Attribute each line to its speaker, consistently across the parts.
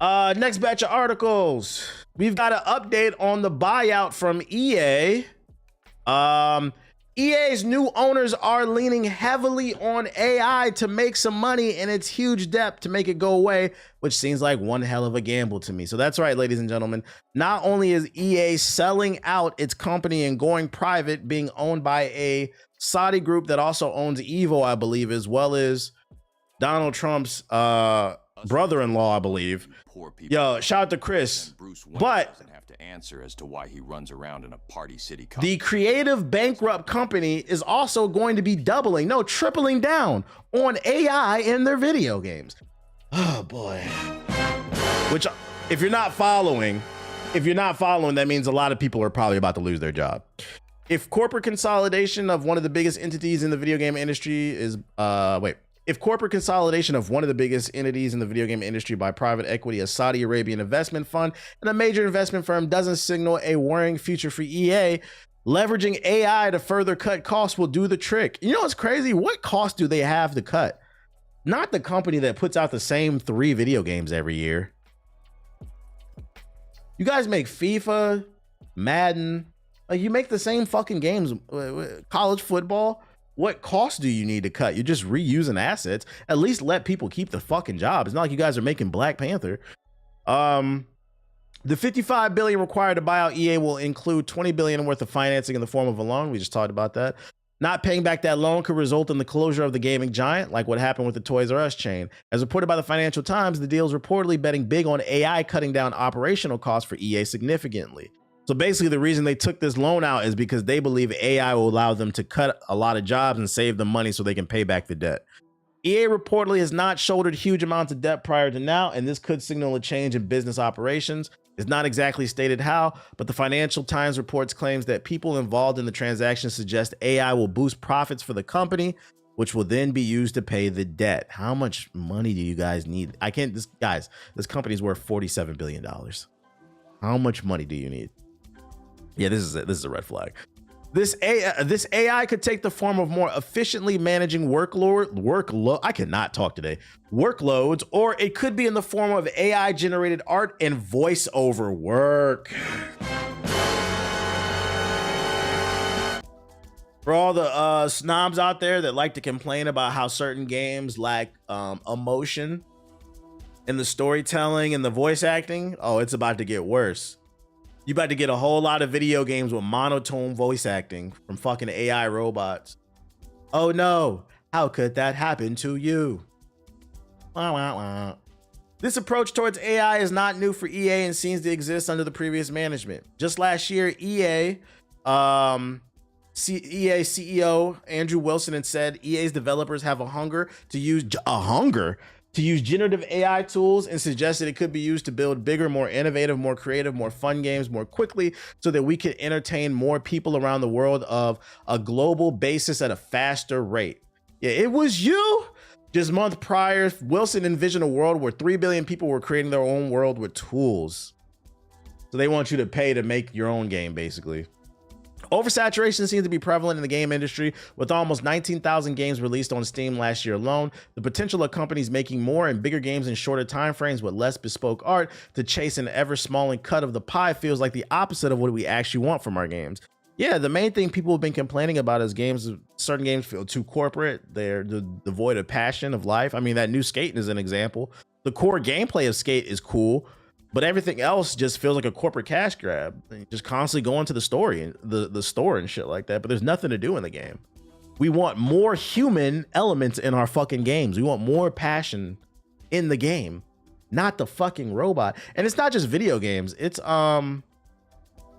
Speaker 1: Next batch of articles. We've got an update on the buyout from EA. EA's new owners are leaning heavily on AI to make some money and its huge debt to make it go away, which seems like one hell of a gamble to me. So that's right, ladies and gentlemen. Not only is EA selling out its company and going private, being owned by a Saudi group that also owns Evo, I believe, as well as Donald Trump's brother-in-law, I believe. Yo, shout out to Chris. But
Speaker 2: to answer as to why he runs around in a party city.
Speaker 1: The creative bankrupt company is also going to be doubling, no, tripling down on AI in their video games. Oh boy. Which, if you're not following, that means a lot of people are probably about to lose their job. If corporate consolidation of one of the biggest entities in the video game industry is, if corporate consolidation of one of the biggest entities in the video game industry by private equity, a Saudi Arabian investment fund, and a major investment firm doesn't signal a worrying future for EA, leveraging AI to further cut costs will do the trick. You know what's crazy? What cost do they have to cut? Not the company that puts out the same 3 video games every year. You guys make FIFA, Madden, like you make the same fucking games, college football. What cost do you need to cut? You're just reusing assets. At least let people keep the fucking job. It's not like you guys are making Black Panther. The $55 billion required to buy out EA will include $20 billion worth of financing in the form of a loan. We just talked about that. Not paying back that loan could result in the closure of the gaming giant, like what happened with the Toys R Us chain. As reported by the Financial Times, the deal is reportedly betting big on AI cutting down operational costs for EA significantly. So basically the reason they took this loan out is because they believe AI will allow them to cut a lot of jobs and save them money so they can pay back the debt. EA reportedly has not shouldered huge amounts of debt prior to now, and this could signal a change in business operations. It's not exactly stated how, but the Financial Times reports claims that people involved in the transaction suggest AI will boost profits for the company, which will then be used to pay the debt. How much money do you guys need? This company's worth $47 billion. How much money do you need? Yeah, this is a red flag. This AI could take the form of more efficiently managing workloads, or it could be in the form of AI generated art and voiceover work. For all the snobs out there that like to complain about how certain games lack emotion in the storytelling and the voice acting, oh, it's about to get worse. You about to get a whole lot of video games with monotone voice acting from fucking AI robots. Oh no, how could that happen to you? Wah, wah, wah. This approach towards AI is not new for EA and seems to exist under the previous management. Just last year, EA CEO Andrew Wilson had said EA's developers have a hunger to use generative AI tools and suggested it could be used to build bigger, more innovative, more creative, more fun games more quickly so that we could entertain more people around the world of a global basis at a faster rate. Yeah, it was you. Just month prior, Wilson envisioned a world where 3 billion people were creating their own world with tools. So they want you to pay to make your own game, basically. Oversaturation seems to be prevalent in the game industry, with almost 19,000 games released on Steam last year alone. The potential of companies making more and bigger games in shorter timeframes with less bespoke art to chase an ever smaller cut of the pie feels like the opposite of what we actually want from our games. Yeah, the main thing people have been complaining about is certain games feel too corporate. They're devoid of passion, of life. I mean, that new Skate is an example. The core gameplay of Skate is cool, but everything else just feels like a corporate cash grab. Just constantly going to the story, the store and shit like that. But there's nothing to do in the game. We want more human elements in our fucking games. We want more passion in the game, not the fucking robot. And it's not just video games. It's happening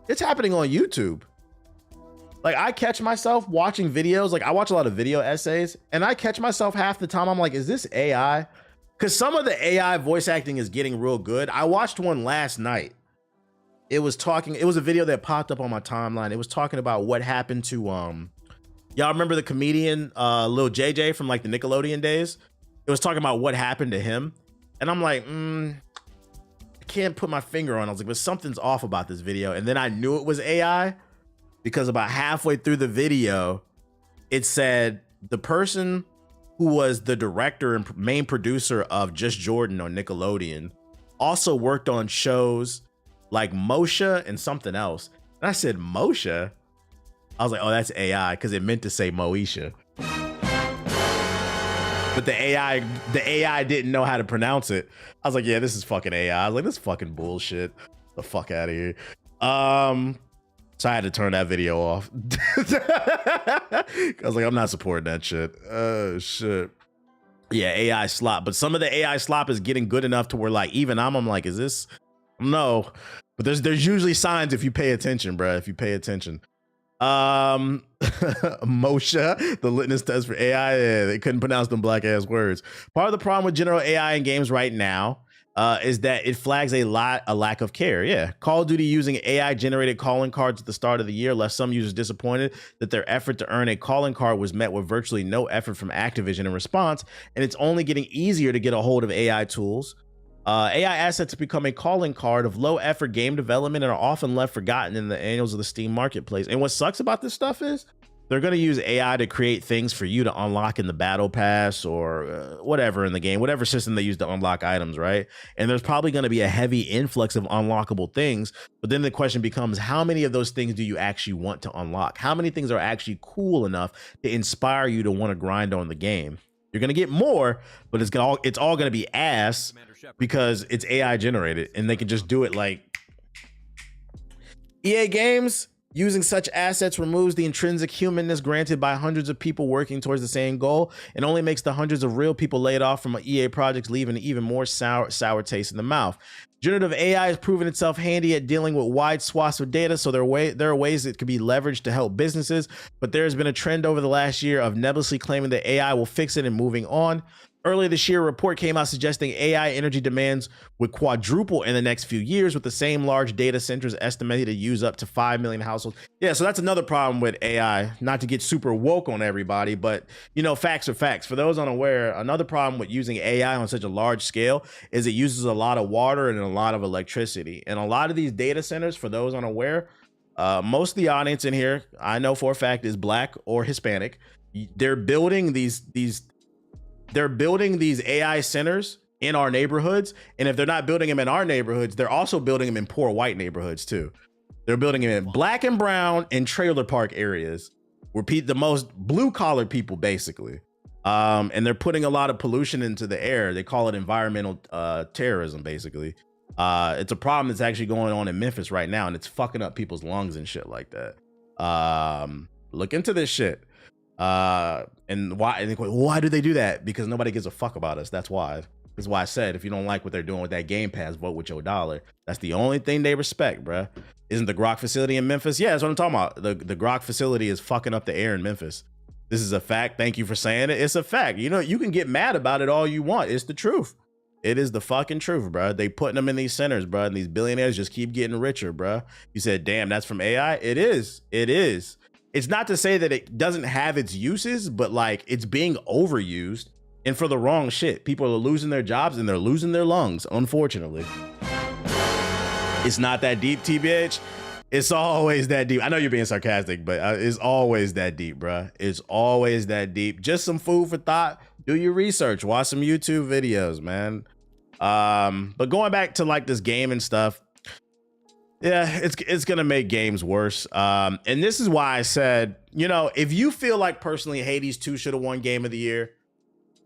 Speaker 1: on YouTube. Like, I catch myself watching videos. Like, I watch a lot of video essays, and I catch myself half the time. I'm like, is this AI? Because some of the AI voice acting is getting real good. I watched one last night. It was a video that popped up on my timeline. It was talking about what happened to, y'all remember the comedian, Lil JJ from like the Nickelodeon days? It was talking about what happened to him. And I'm like, I can't put my finger on it. I was like, but something's off about this video. And then I knew it was AI because about halfway through the video, it said the person who was the director and main producer of Just Jordan on Nickelodeon also worked on shows like Moshe and something else. And I said, Moshe? I was like, oh, that's AI, because it meant to say Moesha. But the AI didn't know how to pronounce it. I was like, yeah, this is fucking AI. I was like, this is fucking bullshit. The fuck out of here. So I had to turn that video off. I was like, I'm not supporting that shit. Oh shit. Yeah, AI slop. But some of the AI slop is getting good enough to where like even I'm like, is this? No. But there's usually signs if you pay attention, bro. If you pay attention. Moshe, the litmus test for AI. Yeah, they couldn't pronounce them black ass words. Part of the problem with general AI in games right now is that it flags a lack of care. Yeah, Call of Duty using AI generated calling cards at the start of the year left some users disappointed that their effort to earn a calling card was met with virtually no effort from Activision in response, and it's only getting easier to get a hold of AI tools. AI assets become a calling card of low effort game development and are often left forgotten in the annals of the Steam marketplace. And what sucks about this stuff is they're going to use AI to create things for you to unlock in the battle pass or whatever in the game, whatever system they use to unlock items, right? And there's probably going to be a heavy influx of unlockable things. But then the question becomes, how many of those things do you actually want to unlock? How many things are actually cool enough to inspire you to want to grind on the game? You're going to get more, but it's all going to be ass because it's AI generated and they can just do it like EA Games. Using such assets removes the intrinsic humanness granted by hundreds of people working towards the same goal and only makes the hundreds of real people laid off from EA projects leave an even more sour taste in the mouth. Generative AI has proven itself handy at dealing with wide swaths of data, so there are ways it could be leveraged to help businesses, but there has been a trend over the last year of nebulously claiming that AI will fix it and moving on. Earlier this year, a report came out suggesting AI energy demands would quadruple in the next few years, with the same large data centers estimated to use up to 5 million households. Yeah, so that's another problem with AI. Not to get super woke on everybody, but you know, facts are facts. For those unaware, another problem with using AI on such a large scale is it uses a lot of water and a lot of electricity. And a lot of these data centers, for those unaware, most of the audience in here, I know for a fact, is Black or Hispanic. They're building these AI centers in our neighborhoods. And if they're not building them in our neighborhoods, they're also building them in poor white neighborhoods too. They're building them in black and brown and trailer park areas where the most blue collar people basically. And they're putting a lot of pollution into the air. They call it environmental terrorism, basically. It's a problem that's actually going on in Memphis right now, and it's fucking up people's lungs and shit like that. Look into this shit. And why do they do that? Because nobody gives a fuck about us. That's why. That's why I said, if you don't like what they're doing with that Game Pass, vote with your dollar. That's the only thing they respect, bruh. Isn't the Grok facility in Memphis? Yeah, that's what I'm talking about. The Grok facility is fucking up the air in Memphis. This is a fact. Thank you for saying it. It's a fact. You know, you can get mad about it all you want. It's the truth. It is the fucking truth, bruh. They putting them in these centers, bruh, and these billionaires just keep getting richer, bruh. You said, damn, that's from AI? It is. It is. It's not to say that it doesn't have its uses, but like it's being overused and for the wrong shit. People are losing their jobs and they're losing their lungs, unfortunately. It's not that deep, TBH. It's always that deep. I know you're being sarcastic, but it's always that deep, bruh. It's always that deep. Just some food for thought. Do your research. Watch some YouTube videos, man. But going back to like this game and stuff, yeah, it's gonna make games worse. And this is why I said, you know, if you feel like personally Hades 2 should have won Game of the Year,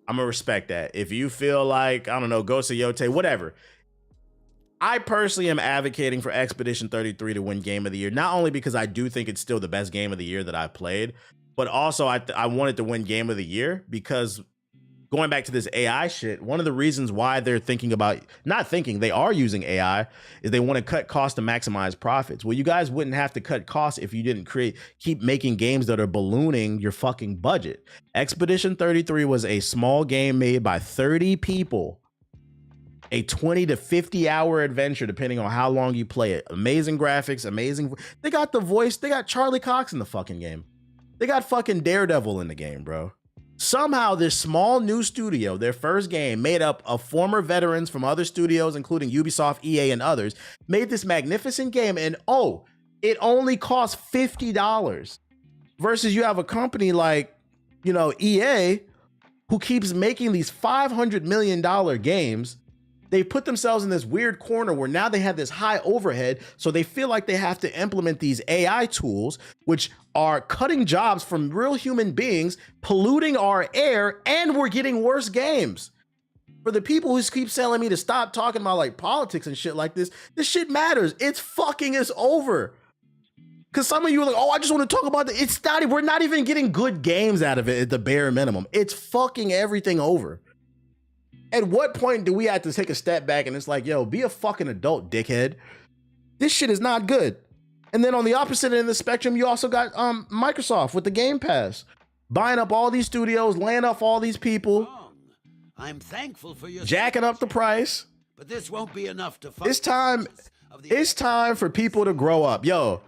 Speaker 1: I'm gonna respect that. If you feel like, I don't know, Ghost of Yotei, whatever. I personally am advocating for Expedition 33 to win Game of the Year, not only because I do think it's still the best game of the year that I've played, but also I wanted to win Game of the Year because going back to this AI shit, one of the reasons why they're thinking about, not thinking, they are using AI, is they want to cut costs to maximize profits. Well, you guys wouldn't have to cut costs if you didn't keep making games that are ballooning your fucking budget. Expedition 33 was a small game made by 30 people, a 20 to 50 hour adventure, depending on how long you play it. Amazing graphics, amazing. They got the voice. They got Charlie Cox in the fucking game. They got fucking Daredevil in the game, bro. Somehow this small new studio, their first game, made up of former veterans from other studios, including Ubisoft, EA, and others, made this magnificent game. And oh, it only cost $50 versus you have a company like, you know, EA, who keeps making these $500 million games they put themselves in this weird corner where now they have this high overhead, so they feel like they have to implement these AI tools, which are cutting jobs from real human beings, polluting our air, and we're getting worse games. For the people who keep telling me to stop talking about like politics and shit like this shit matters. It's fucking is over. Because some of you are like, oh, I just want to talk about it. It's not, we're not even getting good games out of it at the bare minimum. It's fucking everything over. At what point do we have to take a step back and it's like, yo, be a fucking adult, dickhead. This shit is not good. And then on the opposite end of the spectrum, you also got Microsoft with the Game Pass, buying up all these studios, laying off all these people.
Speaker 3: I'm thankful for your
Speaker 1: jacking up the price.
Speaker 3: But this won't be enough to
Speaker 1: It's time for people to grow up. Yo,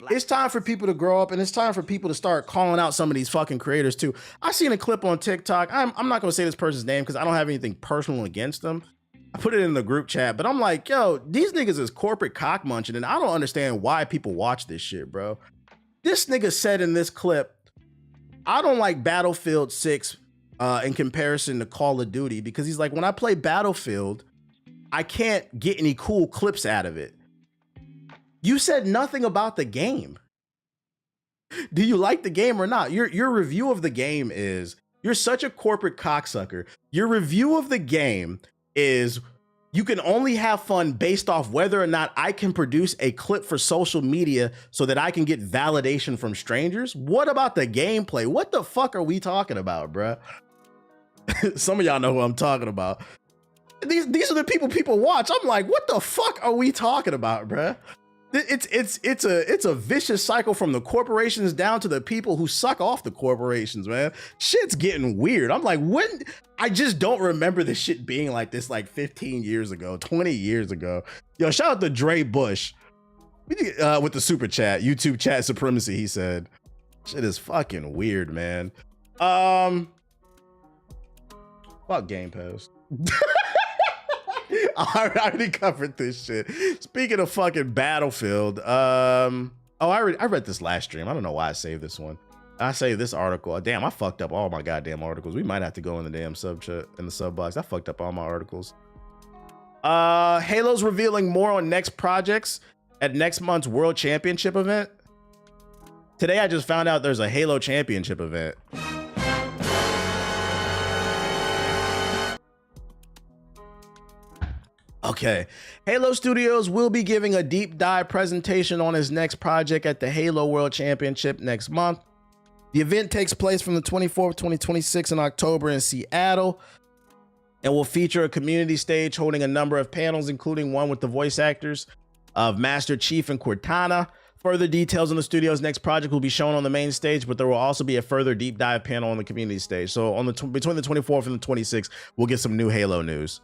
Speaker 1: it's time for people to grow up, and it's time for people to start calling out some of these fucking creators too. I seen a clip on TikTok. I'm not gonna say this person's name because I don't have anything personal against them. I put it in the group chat, but I'm like, yo, these niggas is corporate cock munching, and I don't understand why people watch this shit, bro. This nigga said in this clip, I don't like Battlefield 6 in comparison to Call of Duty, because he's like, when I play Battlefield, I can't get any cool clips out of it. You said nothing about the game. Do you like the game or not? Your review of the game is, you're such a corporate cocksucker. Your review of the game is, you can only have fun based off whether or not I can produce a clip for social media so that I can get validation from strangers. What about the gameplay? What the fuck are we talking about, bruh? Some of y'all know who I'm talking about. These are the people watch. I'm like, what the fuck are we talking about, bruh? It's a vicious cycle from the corporations down to the people who suck off the corporations, man. Shit's getting weird. I'm like, when? I just don't remember this shit being like this like 15 years ago, 20 years ago. Yo, shout out to Dre Bush with the super chat, YouTube chat supremacy. He said, shit is fucking weird, man. Fuck Game Pass. I already covered this shit. Speaking of fucking Battlefield, I read this last stream. I don't know why I saved this one. I saved this article. Damn, I fucked up all my goddamn articles. We might have to go in the damn sub chat, in the sub box. I fucked up all my articles. Halo's revealing more on next projects at next month's World Championship event. Today I just found out there's a Halo Championship event. Okay, Halo Studios will be giving a deep dive presentation on his next project at the Halo World Championship next month. The event takes place from the 24th to 26th in October in Seattle and will feature a community stage holding a number of panels, including one with the voice actors of Master Chief and Cortana. Further details on the studio's next project will be shown on the main stage, but there will also be a further deep dive panel on the community stage. So on between the 24th and the 26th, we'll get some new Halo news.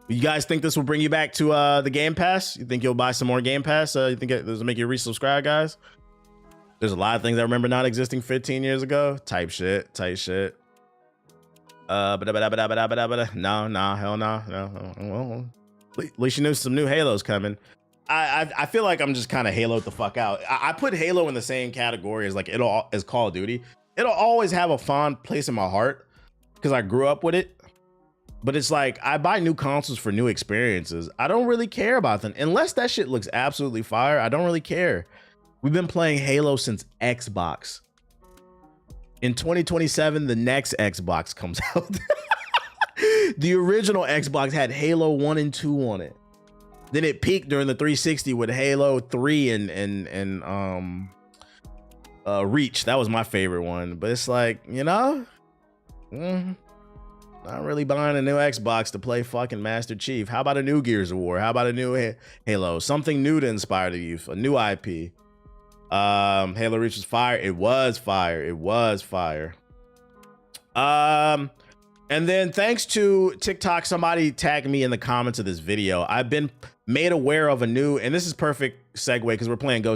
Speaker 1: You guys think this will bring you back to the Game Pass? You think you'll buy some more Game Pass? You think this will make you resubscribe, guys? There's a lot of things I remember not existing 15 years ago. Type shit. No, hell no. Well, at least you knew some new Halos coming. I feel like I'm just kind of Haloed the fuck out. I put Halo in the same category as as Call of Duty. It'll always have a fond place in my heart because I grew up with it. But it's like, I buy new consoles for new experiences. I don't really care about them. Unless that shit looks absolutely fire, I don't really care. We've been playing Halo since Xbox. In 2027, the next Xbox comes out. The original Xbox had Halo 1 and 2 on it. Then it peaked during the 360 with Halo 3 and Reach. That was my favorite one. But it's like, you know, not really buying a new Xbox to play fucking Master Chief. How about a new Gears of War? How about a new Halo? Something new to inspire the youth. A new IP. Halo Reach was fire. It was fire. It was fire. And then thanks to TikTok, somebody tagged me in the comments of this video. I've been made aware of a new, and this is perfect segue because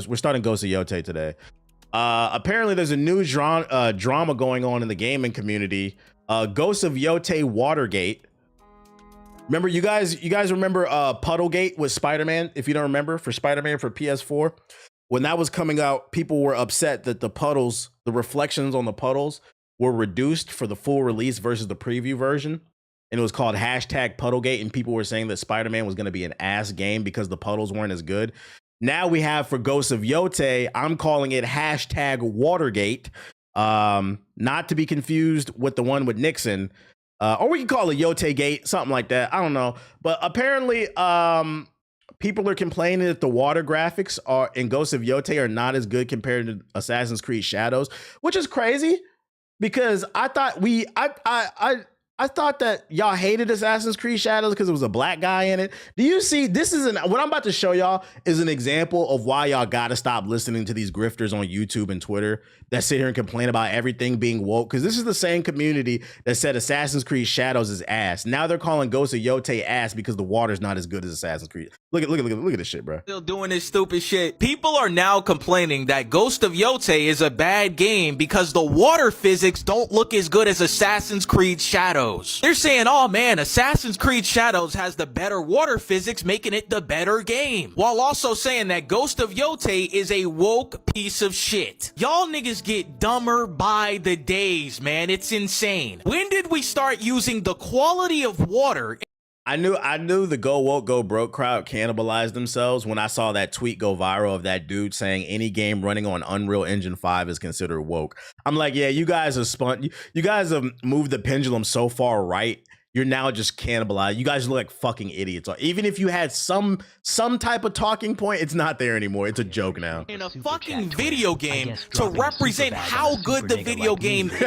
Speaker 1: we're starting Ghost of Yote today. Apparently there's a new drama going on in the gaming community. Ghost of Yote Watergate. Remember, you guys remember Puddlegate with Spider-Man? If you don't remember, for Spider-Man for PS4, when that was coming out, people were upset that the puddles, the reflections on the puddles, were reduced for the full release versus the preview version. and it was called hashtag Puddlegate, and people were saying that Spider-Man was going to be an ass game because the puddles weren't as good. Now we have for Ghosts of Yote, I'm calling it hashtag Watergate, not to be confused with the one with Nixon, or we can call it Yote Gate, something like that. I don't know, but apparently, people are complaining that the water graphics are in Ghosts of Yote are not as good compared to Assassin's Creed Shadows, which is crazy because I thought I thought that y'all hated Assassin's Creed Shadows because it was a black guy in it. Do you see, this is what I'm about to show y'all is an example of why y'all gotta stop listening to these grifters on YouTube and Twitter that sit here and complain about everything being woke, because this is the same community that said Assassin's Creed Shadows is ass. Now they're calling Ghosts of Yote ass because the water's not as good as Assassin's Creed. Look at this shit, bro.
Speaker 4: Still doing this stupid shit. People are now complaining that Ghost of Yote is a bad game because the water physics don't look as good as Assassin's Creed Shadows. They're saying, oh man, Assassin's Creed Shadows has the better water physics, making it the better game. While also saying that Ghost of Yote is a woke piece of shit. Y'all niggas get dumber by the days, man. It's insane. When did we start using the quality of water?
Speaker 1: I knew the go woke, go broke crowd cannibalized themselves when I saw that tweet go viral of that dude saying any game running on Unreal Engine 5 is considered woke. I'm like, yeah, you guys have moved the pendulum so far right. You're now just cannibalized. You guys look like fucking idiots. Even if you had some type of talking point, it's not there anymore. It's a joke now.
Speaker 4: In a fucking video game to represent how good the video game is.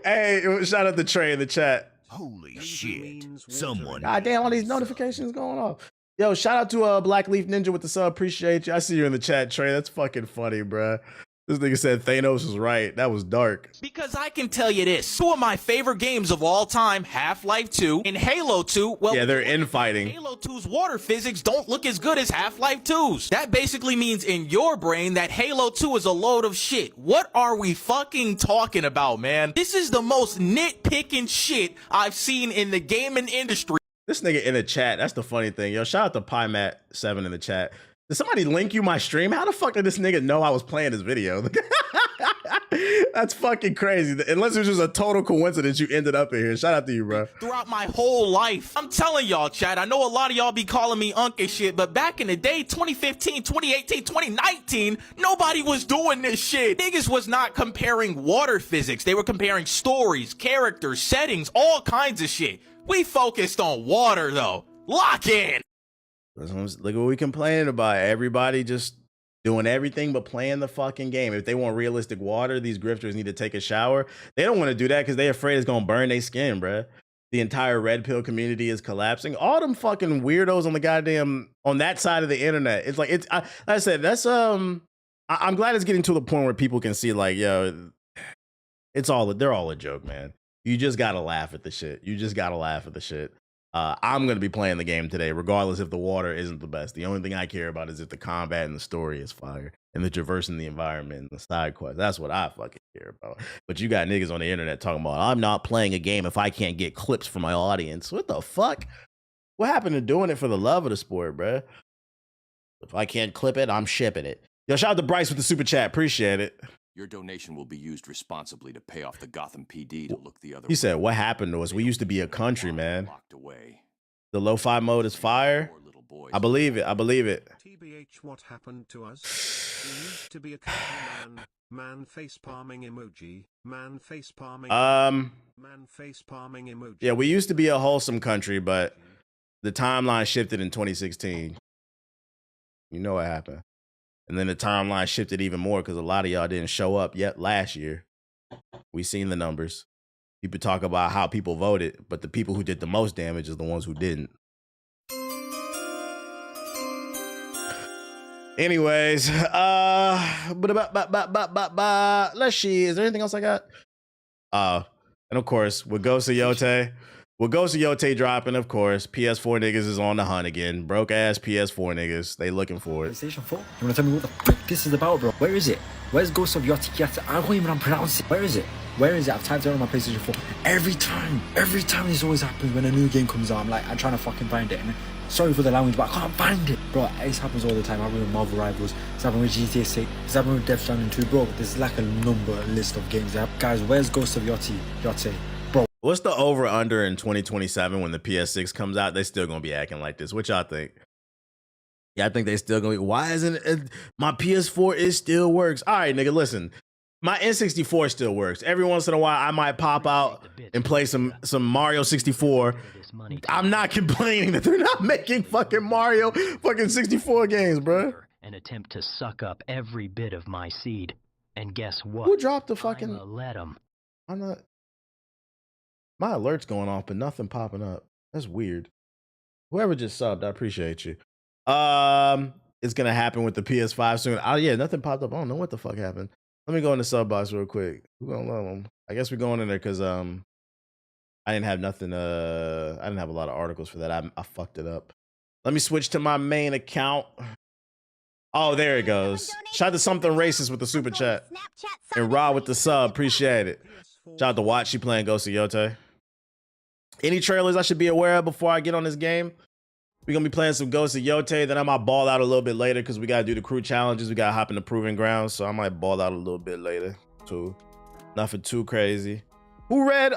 Speaker 1: Hey, shout out to Trey in the chat.
Speaker 3: Holy shit. Someone.
Speaker 1: God damn, all these notifications going off. Yo, shout out to Black Leaf Ninja with the sub. Appreciate you. I see you in the chat, Trey. That's fucking funny, bruh. This nigga said Thanos was right. That was dark.
Speaker 4: Because I can tell you this, two of my favorite games of all time, Half-Life 2 and Halo 2, well,
Speaker 1: yeah, they're infighting.
Speaker 4: Halo 2's water physics don't look as good as Half-Life 2's. That basically means in your brain that Halo 2 is a load of shit. What are we fucking talking about, man? This is the most nitpicking shit I've seen in the gaming industry.
Speaker 1: This nigga in the chat, that's the funny thing. Yo, shout out to PyMat7 in the chat. Did somebody link you my stream? How the fuck did this nigga know I was playing this video? That's fucking crazy. Unless it was just a total coincidence you ended up in here. Shout out to you, bro.
Speaker 4: Throughout my whole life. I'm telling y'all, chat, I know a lot of y'all be calling me Unk and shit, but back in the day, 2015, 2018, 2019, nobody was doing this shit. Niggas was not comparing water physics. They were comparing stories, characters, settings, all kinds of shit. We focused on water, though. Lock in.
Speaker 1: Look what we complaining about. Everybody just doing everything but playing the fucking game. If they want realistic water, these grifters need to take a shower. They don't want to do that because they're afraid it's gonna burn their skin, bruh. The entire red pill community is collapsing. All them fucking weirdos on the goddamn on that side of the internet. It's like like I said, that's I'm glad it's getting to the point where people can see like, yo, they're all a joke, man. You just gotta laugh at the shit. You just gotta laugh at the shit. I'm going to be playing the game today, regardless if the water isn't the best. The only thing I care about is if the combat and the story is fire and the traversing the environment and the side quests. That's what I fucking care about. But you got niggas on the internet talking about, I'm not playing a game if I can't get clips from my audience. What the fuck? What happened to doing it for the love of the sport, bruh? If I can't clip it, I'm shipping it. Yo, shout out to Bryce with the super chat. Appreciate it.
Speaker 2: Your donation will be used responsibly to pay off the Gotham PD to look the other way.
Speaker 1: He said, what happened to us? We used to be a country, man.
Speaker 2: Locked away.
Speaker 1: The lo-fi mode is fire. I believe it. I believe it.
Speaker 5: TBH, what happened to us? We used to be a country, man face palming emoji, man face palming. Man face palming emoji.
Speaker 1: Yeah, we used to be a wholesome country, but the timeline shifted in 2016. You know what happened. And then the timeline shifted even more because a lot of y'all didn't show up yet last year. We seen the numbers. People talk about how people voted, but the people who did the most damage is the ones who didn't. Anyways, let's see. Is there anything else I got? And of course, with Ghost of Yote dropping, of course, PS4 niggas is on the hunt again. Broke ass PS4 niggas. They looking for it.
Speaker 6: PlayStation 4? You wanna tell me what the frick this is about, bro? Where is it? Where's Ghost of Yote? I can't even pronounce it. Where is it? Where is it? I've typed it on my PlayStation 4. Every time this always happens when a new game comes out, I'm trying to fucking find it. And sorry for the language, but I can't find it. Bro, this happens all the time. It happens with Marvel Rivals. It's happened with GTA 6. It's happened with Death Stranding 2. Bro, there's like a list of games. Guys, where's Ghost of Yote?
Speaker 1: What's the over under in 2027 when the PS6 comes out? They still gonna be acting like this. What y'all think? Yeah, I think they still gonna be. Why isn't it? My PS4 it still works? All right, nigga, listen. My N64 still works. Every once in a while, I might pop out and play some Mario 64. I'm not complaining that they're not making fucking Mario fucking 64 games, bro.
Speaker 7: And attempt to suck up every bit of my seed. And guess what?
Speaker 1: Who dropped the fucking?
Speaker 7: Let 'em.
Speaker 1: I'm not. My alert's going off, but nothing popping up. That's weird. Whoever just subbed, I appreciate you. It's gonna happen with the PS5 soon. Oh yeah, nothing popped up. I don't know what the fuck happened. Let me go in the sub box real quick. We're gonna love them. I guess we're going in there because I didn't have nothing. I didn't have a lot of articles for that. I fucked it up. Let me switch to my main account. Oh, there it goes. Shout out to something racist with the super chat. And Raw with the sub. Appreciate it. Shout out to Watch. She playing Ghost of Yote. Any trailers I should be aware of before I get on this game? We're going to be playing some Ghost of Yote. Then I might ball out a little bit later because we got to do the crew challenges. We got to hop in the proving grounds. So I might ball out a little bit later too. Nothing too crazy. Who read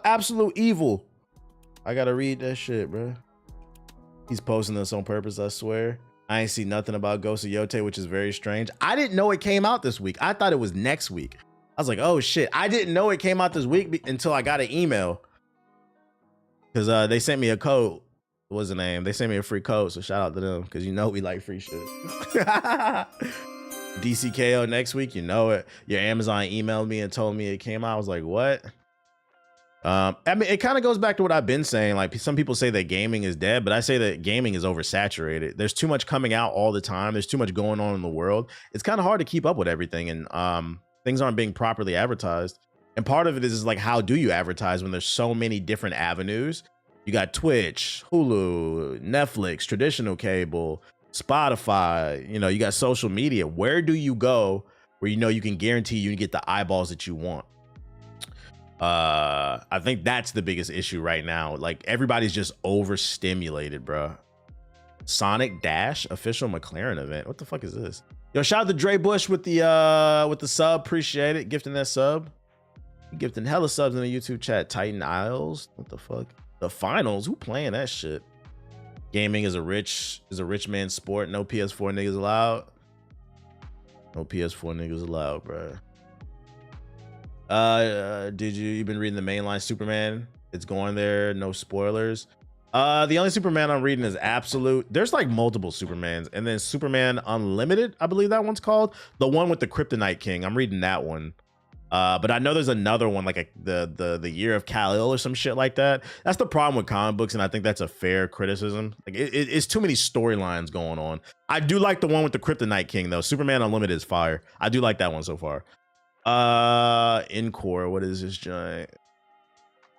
Speaker 1: Absolute Evil? I got to read that shit, bro. He's posting this on purpose, I swear. I ain't see nothing about Ghost of Yote, which is very strange. I didn't know it came out this week. I thought it was next week. I was like, oh shit. I didn't know it came out this week until I got an email. Because they sent me a code. What was the name? They sent me a free code, so shout out to them. Because you know we like free shit. DCKO next week, you know it. Your Amazon emailed me and told me it came out. I was like, what? I mean, it kind of goes back to what I've been saying. Like, some people say that gaming is dead, but I say that gaming is oversaturated. There's too much coming out all the time. There's too much going on in the world. It's kind of hard to keep up with everything, and things aren't being properly advertised. And part of it is like, how do you advertise when there's so many different avenues? You got Twitch, Hulu, Netflix, traditional cable, Spotify, you know, you got social media. Where do you go where you know you can guarantee you can get the eyeballs that you want? I think that's the biggest issue right now. Like, everybody's just overstimulated, bro. Sonic Dash official McLaren event. What the fuck is this? Yo, shout out to Dre Bush with the sub. Appreciate it. Gifting that sub. Gifting hella subs in the YouTube chat. Titan Isles. What the fuck? The finals. Who playing that shit? Gaming is a rich man's sport. No PS4 niggas allowed. No PS4 niggas allowed, bro. You been reading the mainline Superman? It's going there. No spoilers. The only Superman I'm reading is Absolute. There's like multiple Supermans, and then Superman Unlimited, I believe that one's called. The one with the Kryptonite King. I'm reading that one. But I know there's another one, like the Year of Kal-El or some shit like that. That's the problem with comic books, and I think that's a fair criticism. Like, it's too many storylines going on. I do like the one with the Kryptonite King though. Superman Unlimited is fire. I do like that one so far. Encore, what is this giant?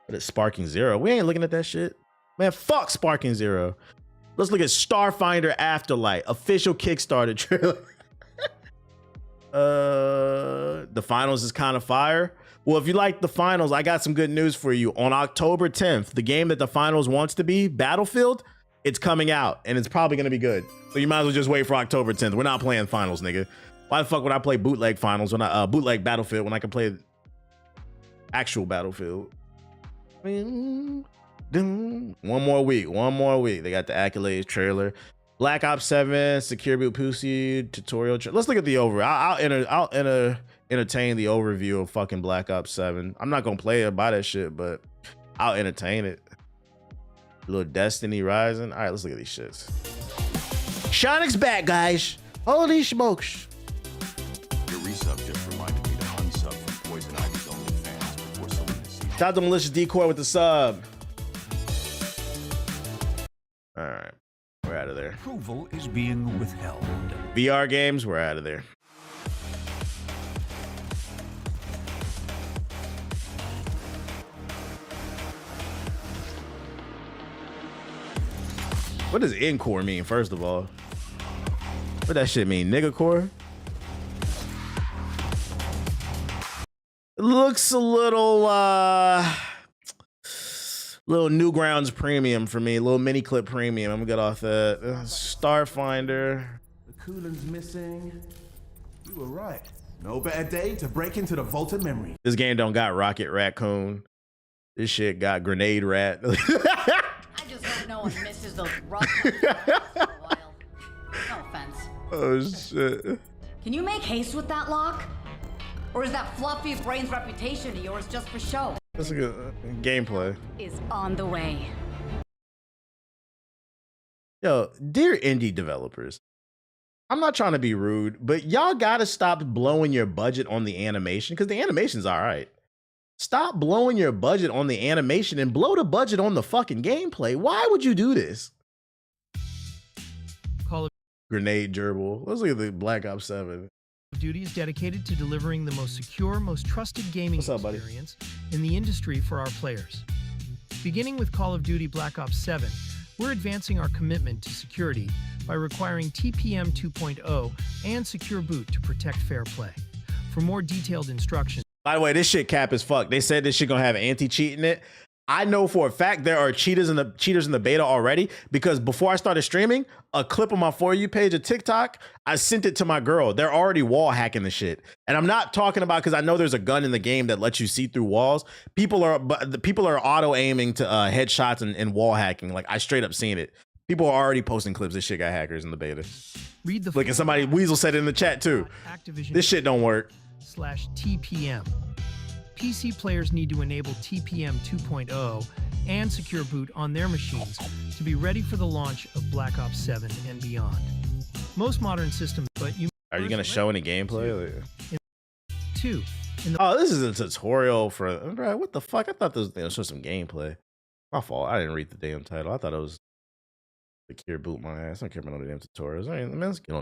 Speaker 1: What is Sparking Zero? We ain't looking at that shit. Man, fuck Sparking Zero. Let's look at Starfinder Afterlight, official Kickstarter trailer. The finals is kind of fire. Well, if you like the finals, I got some good news for you. On October 10th, the game that the finals wants to be, Battlefield, it's coming out, and it's probably gonna be good. So you might as well just wait for October 10th. We're not playing finals, nigga. Why the fuck would I play bootleg finals when I bootleg Battlefield when I can play actual Battlefield? One more week. They got the Accolades trailer. Black Ops 7, Secure Boot Pussy tutorial. Let's look at the over. I'll entertain the overview of fucking Black Ops 7. I'm not gonna play it, buy that shit, but I'll entertain it. A little Destiny Rising. All right, let's look at these shits. Shonic's back, guys. Holy smokes.
Speaker 2: Your resub just reminded me to unsub from Poison Ivy's OnlyFans before Selena sees.
Speaker 1: Shout out to Malicious Decoy with the sub. All right, we're out of there.
Speaker 3: Approval is being withheld.
Speaker 1: VR games, we're out of there. What does Encore mean, first of all? What that shit mean, nigga core? It looks a little Newgrounds premium for me, a little mini clip premium. I'm gonna get off that. Starfinder.
Speaker 8: The coolant missing. You were right. No better day to break into the vault of memory.
Speaker 1: This game don't got Rocket Raccoon. This shit got Grenade Rat.
Speaker 9: I just hope no one misses those rough ones for a while. No offense.
Speaker 1: Oh shit.
Speaker 9: Can you make haste with that lock? Or is that fluffy brain's reputation of yours just for show?
Speaker 1: That's a good gameplay.
Speaker 9: Is on the way.
Speaker 1: Yo, dear indie developers, I'm not trying to be rude, but y'all gotta stop blowing your budget on the animation, because the animation's all right. Stop blowing your budget on the animation and blow the budget on the fucking gameplay. Why would you do this?
Speaker 10: Call of
Speaker 1: Grenade gerbil. Let's look at the Black Ops 7.
Speaker 10: Duty is dedicated to delivering the most secure, most trusted gaming
Speaker 1: What's up, buddy?
Speaker 10: experience in the industry for our players. Beginning with Call of Duty Black Ops 7, we're advancing our commitment to security by requiring TPM 2.0 and Secure Boot to protect fair play. For more detailed instructions,
Speaker 1: By the way, this shit cap as fuck. They said this shit gonna have anti-cheat in it. I know for a fact there are cheaters in the beta already, because before I started streaming, a clip on my For You page of TikTok, I sent it to my girl. They're already wall hacking the shit. And I'm not talking about, because I know there's a gun in the game that lets you see through walls. People are auto aiming to headshots and wall hacking. Like, I straight up seen it. People are already posting clips. This shit got hackers in the beta.
Speaker 10: read the
Speaker 1: Look, and somebody, Weasel said it in the chat too. This shit don't work.
Speaker 10: /TPM. PC players need to enable TPM 2.0 and Secure Boot on their machines to be ready for the launch of Black Ops 7 and beyond. Most modern systems, but you
Speaker 1: Are you gonna show any gameplay?
Speaker 10: too.
Speaker 1: Oh, this is a tutorial for. Bro, what the fuck? I thought this was gonna show some gameplay. My fault. I didn't read the damn title. I thought it was Secure Boot my ass. I don't care about no damn tutorials. I mean, let's get on.